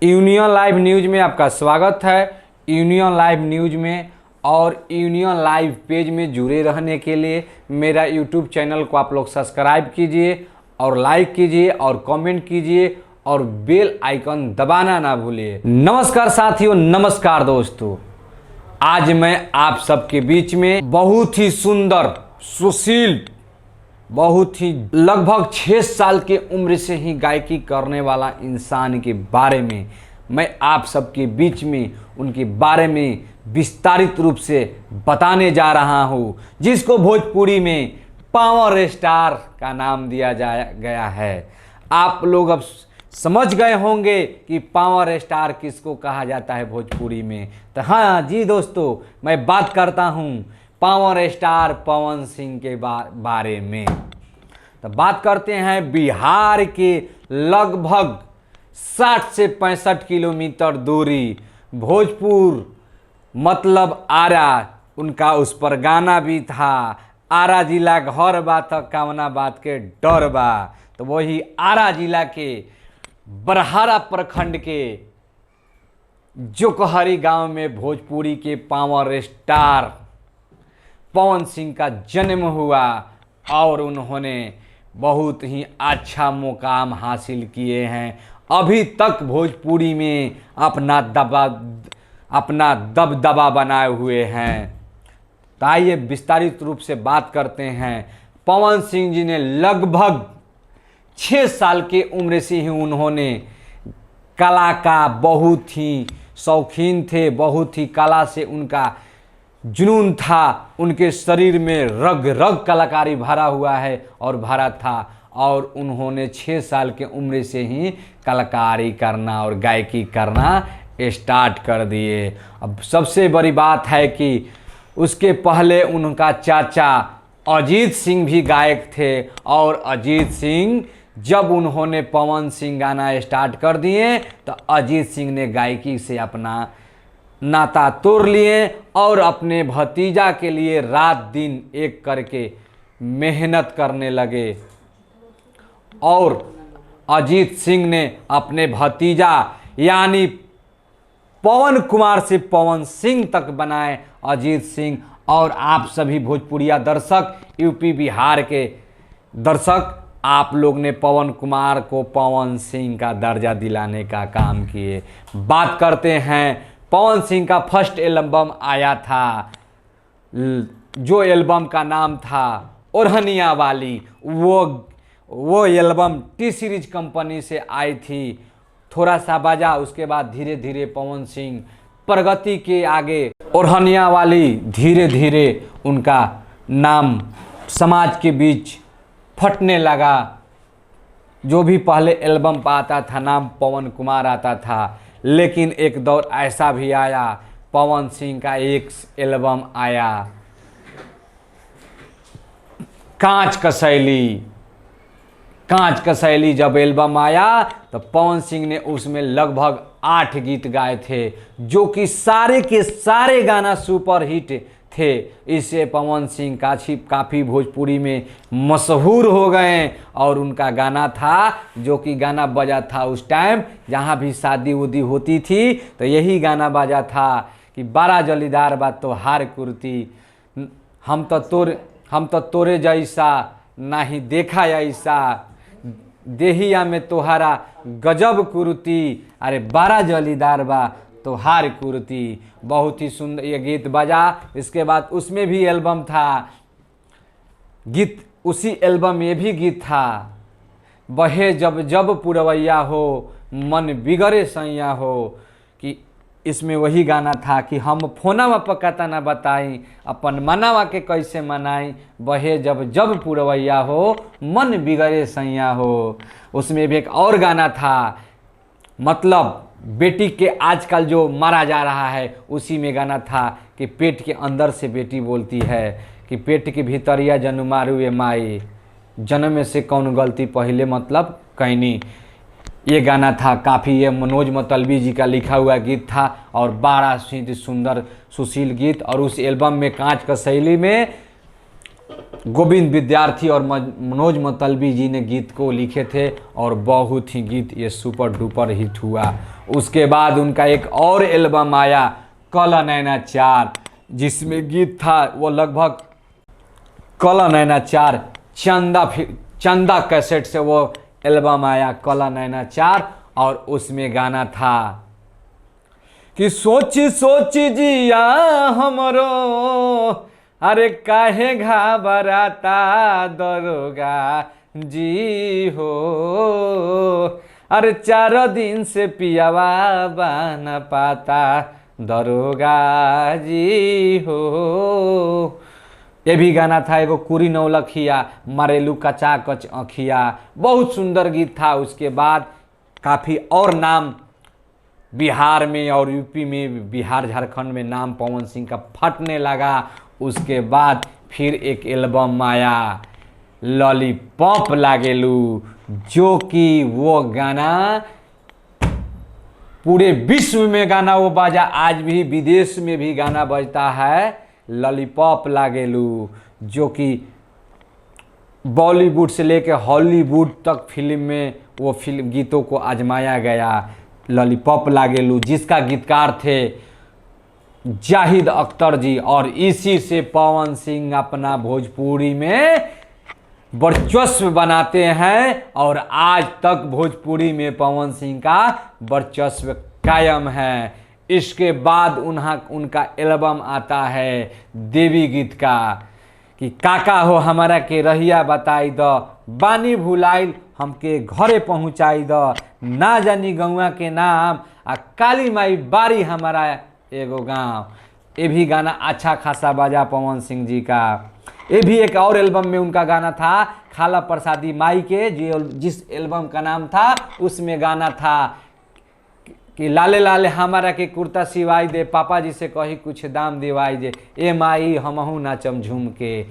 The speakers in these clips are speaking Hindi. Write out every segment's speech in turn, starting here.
यूनियन लाइव न्यूज में आपका स्वागत है। यूनियन लाइव न्यूज में और यूनियन लाइव पेज में जुड़े रहने के लिए मेरा यूट्यूब चैनल को आप लोग सब्सक्राइब कीजिए और लाइक कीजिए और कमेंट कीजिए और बेल आइकन दबाना ना भूलिए। नमस्कार साथियों, नमस्कार दोस्तों। आज मैं आप सबके बीच में बहुत ही सुंदर, सुशील, बहुत ही लगभग 6 साल के उम्र से ही गायकी करने वाला इंसान के बारे में मैं आप सबके बीच में उनके बारे में विस्तारित रूप से बताने जा रहा हूं, जिसको भोजपुरी में पावर स्टार का नाम दिया गया है। आप लोग अब समझ गए होंगे कि पावर स्टार किसको कहा जाता है भोजपुरी में। तो हाँ जी दोस्तों, मैं बात करता हूँ पावर स्टार पवन सिंह के बारे में। तो बात करते हैं बिहार के लगभग 60 से 65 किलोमीटर दूरी भोजपुर मतलब आरा, उनका उस पर गाना भी था, आरा जिला घर बा त कवना बात के डर बा। तो वही आरा जिला के बरहारा प्रखंड के जोकहरी गांव में भोजपुरी के पावर स्टार पवन सिंह का जन्म हुआ और उन्होंने बहुत ही अच्छा मुकाम हासिल किए हैं। अभी तक भोजपुरी में अपना दबदबा बनाए हुए हैं। तो आइए विस्तारित रूप से बात करते हैं। पवन सिंह जी ने लगभग 6 साल के उम्र से ही उन्होंने कला का बहुत ही शौकीन थे, बहुत ही कला से उनका जुनून था। उनके शरीर में रग रग कलाकारी भरा हुआ है और भरा था, और उन्होंने 6 साल के उम्र से ही कलाकारी करना और गायकी करना स्टार्ट कर दिए। अब सबसे बड़ी बात है कि उसके पहले उनका चाचा अजीत सिंह भी गायक थे, और अजीत सिंह जब उन्होंने पवन सिंह गाना स्टार्ट कर दिए तो अजीत सिंह ने गायकी से अपना नाता तोड़ लिए और अपने भतीजा के लिए रात दिन एक करके मेहनत करने लगे। और अजीत सिंह ने अपने भतीजा यानी पवन कुमार से पवन सिंह तक बनाए अजीत सिंह। और आप सभी भोजपुरिया दर्शक, यूपी बिहार के दर्शक, आप लोग ने पवन कुमार को पवन सिंह का दर्जा दिलाने का काम किए। बात करते हैं पवन सिंह का फर्स्ट एल्बम आया था, जो एल्बम का नाम था ओढ़निया वाली। वो एल्बम टी सीरीज कंपनी से आई थी। थोड़ा सा बजा, उसके बाद धीरे धीरे पवन सिंह प्रगति के आगे ओढ़निया वाली धीरे धीरे उनका नाम समाज के बीच फटने लगा। जो भी पहले एल्बम पर आता था नाम पवन कुमार आता था, लेकिन एक दौर ऐसा भी आया, पवन सिंह का एक एल्बम आया कांच कसैली जब एल्बम आया तो पवन सिंह ने उसमें लगभग 8 गीत गाए थे, जो कि सारे के सारे गाना सुपर हिट थे। इससे पवन सिंह काफ़ी भोजपुरी में मशहूर हो गए। और उनका गाना था, जो कि गाना बजा था उस टाइम जहाँ भी शादी उदी होती थी तो यही गाना बजा था कि बारा जलीदार बा तोहार कुर्ती, हम तो तोरे जैसा नहीं देखा ऐसा, देहिया में तोहारा गजब कुर्ती, अरे बारा जलीदार बा तोहार कुर्ती। बहुत ही सुंदर ये गीत बजा। इसके बाद उसमें भी एल्बम था गीत, उसी एल्बम में भी गीत था बहे जब जब पुरवैया हो मन बिगड़े सैया हो, कि इसमें वही गाना था कि हम फोनवा पकता ना बताई अपन मनावा के कैसे मनाई, बहे जब जब पुरवैया हो मन बिगड़े सैया हो। उसमें भी एक और गाना था, मतलब बेटी के आजकल जो मारा जा रहा है उसी में गाना था कि पेट के अंदर से बेटी बोलती है कि पेट के भीतरिया जनु मारू ए माई, जन्म से कौन गलती पहले मतलब कैनी। ये गाना था काफ़ी, ये मनोज मतलबी जी का लिखा हुआ गीत था और बड़ा सुंदर सुशील गीत। और उस एल्बम में कांच कसैली में गोविंद विद्यार्थी और मनोज मतलबी जी ने गीत को लिखे थे और बहुत ही गीत ये सुपर डुपर हिट हुआ। उसके बाद उनका एक और एल्बम आया काला नैना 4, जिसमें गीत था वो लगभग काला नैना 4 चंदा कैसेट से वो एल्बम आया काला नैना 4, और उसमें गाना था कि सोची सोची जिया हमरो, अरे काहे घबराता दरोगा जी हो, अरे 4 दिन से पियावा बन पाता दरोगा जी हो। ये भी गाना था एगो कुरी नौलखिया मारेलू कचा कच अखिया, बहुत सुंदर गीत था। उसके बाद काफ़ी और नाम बिहार में और यूपी में, बिहार झारखंड में नाम पवन सिंह का फटने लगा। उसके बाद फिर एक एल्बम आया लॉलीपॉप लागेलू, जो कि वो गाना पूरे विश्व में गाना वो बाजा, आज भी विदेश में भी गाना बजता है लॉलीपॉप लागेलू, जो कि बॉलीवुड से लेकर हॉलीवुड तक फिल्म में वो फिल्म गीतों को आजमाया गया। लॉलीपॉप लागेलू जिसका गीतकार थे जाहिद अख्तर जी, और इसी से पवन सिंह अपना भोजपुरी में वर्चस्व बनाते हैं, और आज तक भोजपुरी में पवन सिंह का वर्चस्व कायम है। इसके बाद उनका एल्बम आता है देवी गीत का कि काका हो हमारा के रहिया बताई द, बानी भुलाइल हमके घरे पहुँचाई द, ना जानी गौआ के नाम आ काली माई बारी हमारा एगो गाँव। ये भी गाना अच्छा खासा बजा पवन सिंह जी का। ये भी एक और एल्बम में उनका गाना था खाला प्रसादी माई के, जिस एल्बम का नाम था उसमें गाना था कि लाले लाले हमारा के कुर्ता सिवाई दे, पापा जी से कही कुछ दाम दिवाई दे, ए माई हमहू नाचम झूम के।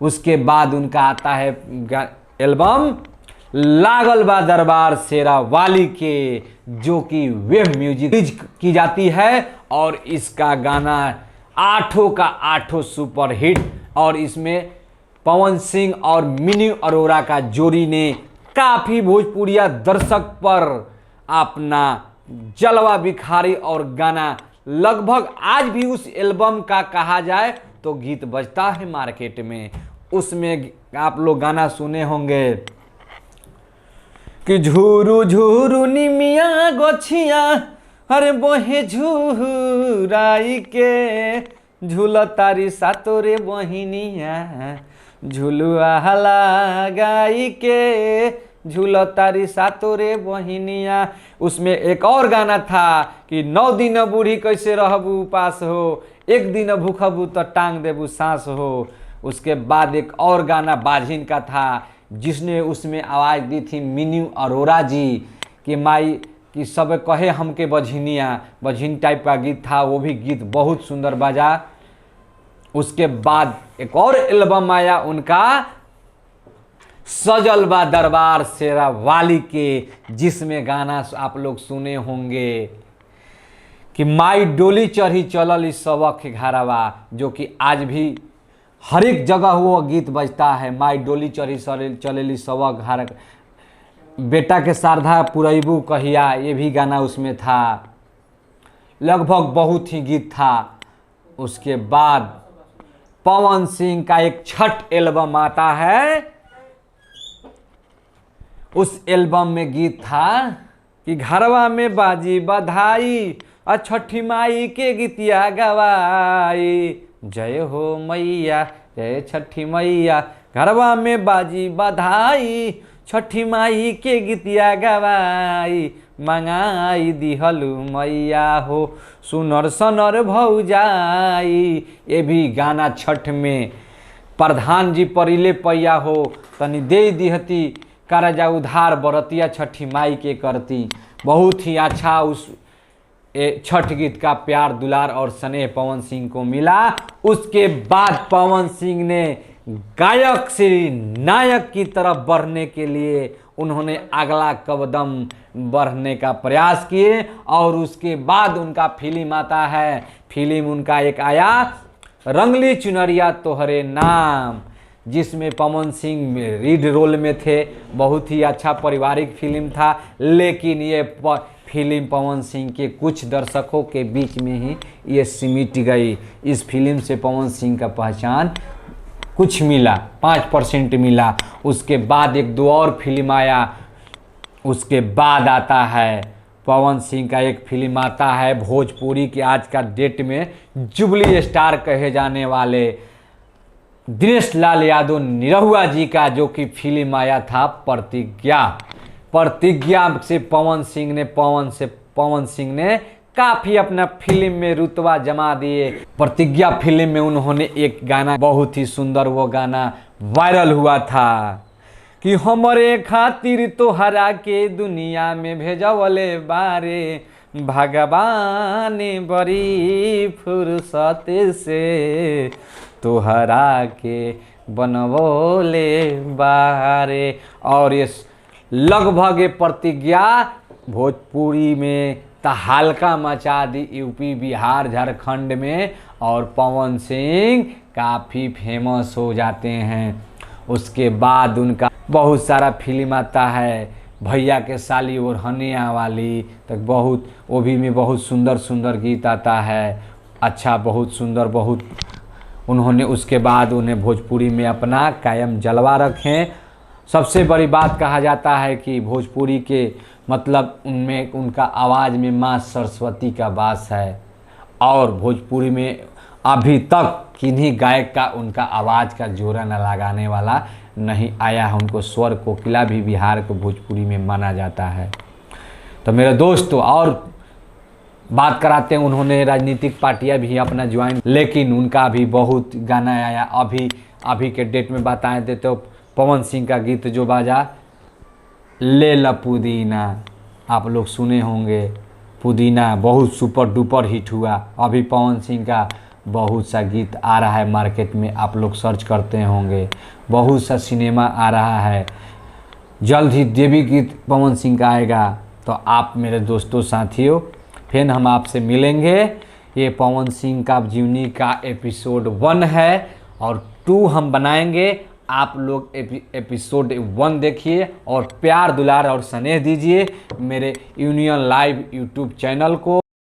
उसके बाद उनका आता है एल्बम लागल बा दरबार शेरा वाली के, जो कि वेब म्यूजिक की जाती है, और इसका गाना 8 का 8 सुपर हिट, और इसमें पवन सिंह और मिनी अरोरा का जोड़ी ने काफ़ी भोजपुरिया दर्शक पर अपना जलवा बिखारी, और गाना लगभग आज भी उस एल्बम का कहा जाए तो गीत बजता है मार्केट में। उसमें आप लोग गाना सुने होंगे कि झूरू झूरू निमिया गोछिया, अरे बोहे झूराई के, झूलतारी सातोरे बहिनिया, झुलुआ लगाई के, झूलतारी सातोरे बहिनिया। उसमें एक और गाना था कि 9 दिन बूढ़ी कैसे रहबू उपास हो, 1 दिन भूखबू तो टांग देबू सांस हो। उसके बाद एक और गाना बाझिन का था, जिसने उसमें आवाज़ दी थी मिनी अरोरा जी कि माई कि सब कहे हमके बझिनिया, बझिन टाइप का गीत था, वो भी गीत बहुत सुंदर बजा। उसके बाद एक और एल्बम आया उनका सजल बा दरबार शेरा वाली के, जिसमें गाना आप लोग सुने होंगे कि माई डोली चढ़ी चलल इस सबक घरवा, जो कि आज भी हर एक जगह वो गीत बजता है, माई डोली चढ़ी चलल इस सबक घर, बेटा के शारदा पुरैबू कहिया, ये भी गाना उसमें था। लगभग बहुत ही गीत था। उसके बाद पवन सिंह का एक छठ एल्बम आता है, उस एल्बम में गीत था कि घरवा में बाजी बधाई, और छठी माई के गीतिया गवाई, जय हो मैया जय छठी मैया, घरवा में बाजी बधाई, छठी माई के गीतिया गवाई, मंगाई दिहलू मैया हो सुनर सनर भौजाई। ये भी गाना छठ में प्रधान जी परिले पैया हो, तनी दे दिहती करजा उधार बरतिया छठी माई के करती। बहुत ही अच्छा उस छठ गीत का प्यार दुलार और स्नेह पवन सिंह को मिला। उसके बाद पवन सिंह ने गायक से नायक की तरफ बढ़ने के लिए उन्होंने अगला कदम बढ़ने का प्रयास किए, और उसके बाद उनका फिल्म आता है। फिल्म उनका एक आया रंगली चुनरिया तोहरे नाम, जिसमें पवन सिंह लीड रोल में थे। बहुत ही अच्छा पारिवारिक फिल्म था, लेकिन ये फिल्म पवन सिंह के कुछ दर्शकों के बीच में ही ये सिमट गई। इस फिल्म से पवन सिंह का पहचान कुछ मिला, 5% मिला। उसके बाद एक दो और फिल्म आया, उसके बाद आता है पवन सिंह का एक फिल्म आता है भोजपुरी के आज का डेट में जुबली स्टार कहे जाने वाले दिनेश लाल यादव निरहुआ जी का, जो कि फिल्म आया था प्रतिज्ञा। प्रतिज्ञा से पवन सिंह ने काफ़ी अपना फिल्म में रुतबा जमा दिए। प्रतिज्ञा फिल्म में उन्होंने एक गाना बहुत ही सुंदर, वो गाना वायरल हुआ था कि हमरे खातिर तोहरा के दुनिया में भेजवले बारे भगवान बड़ी फुर्सत से तोहरा के बनवले बारे। और ये लगभग ये प्रतिज्ञा भोजपुरी में तहलका मचा दी, यूपी बिहार झारखंड में, और पवन सिंह काफ़ी फेमस हो जाते हैं। उसके बाद उनका बहुत सारा फिल्म आता है, भैया के साली और हनिया वाली तक बहुत, वो भी में बहुत सुंदर सुंदर गीत आता है। अच्छा, बहुत सुंदर, बहुत उन्होंने उसके बाद उन्हें भोजपुरी में अपना कायम जलवा रखें। सबसे बड़ी बात कहा जाता है कि भोजपुरी के मतलब उनमें उनका आवाज़ में माँ सरस्वती का वास है, और भोजपुरी में अभी तक किन्हीं गायक का उनका आवाज़ का जोड़ा न लगाने वाला नहीं आया है। उनको स्वर कोकिला भी बिहार को भोजपुरी में माना जाता है। तो मेरे दोस्तों, और बात कराते हैं, उन्होंने राजनीतिक पार्टियां भी अपना ज्वाइन, लेकिन उनका भी बहुत गाना आया। अभी के डेट में बताएं थे तो पवन सिंह का गीत जो बाजा ले ला पुदीना, आप लोग सुने होंगे, पुदीना बहुत सुपर डुपर हिट हुआ। अभी पवन सिंह का बहुत सा गीत आ रहा है मार्केट में, आप लोग सर्च करते होंगे, बहुत सा सिनेमा आ रहा है। जल्द ही देवी गीत पवन सिंह का आएगा। तो आप मेरे दोस्तों साथियों, फिर हम आपसे मिलेंगे। ये पवन सिंह का जीवनी का एपिसोड 1 है, और 2 हम बनाएंगे। आप लोग एपिसोड 1 देखिए और प्यार दुलार और स्नेह दीजिए मेरे यूनियन लाइव यूट्यूब चैनल को।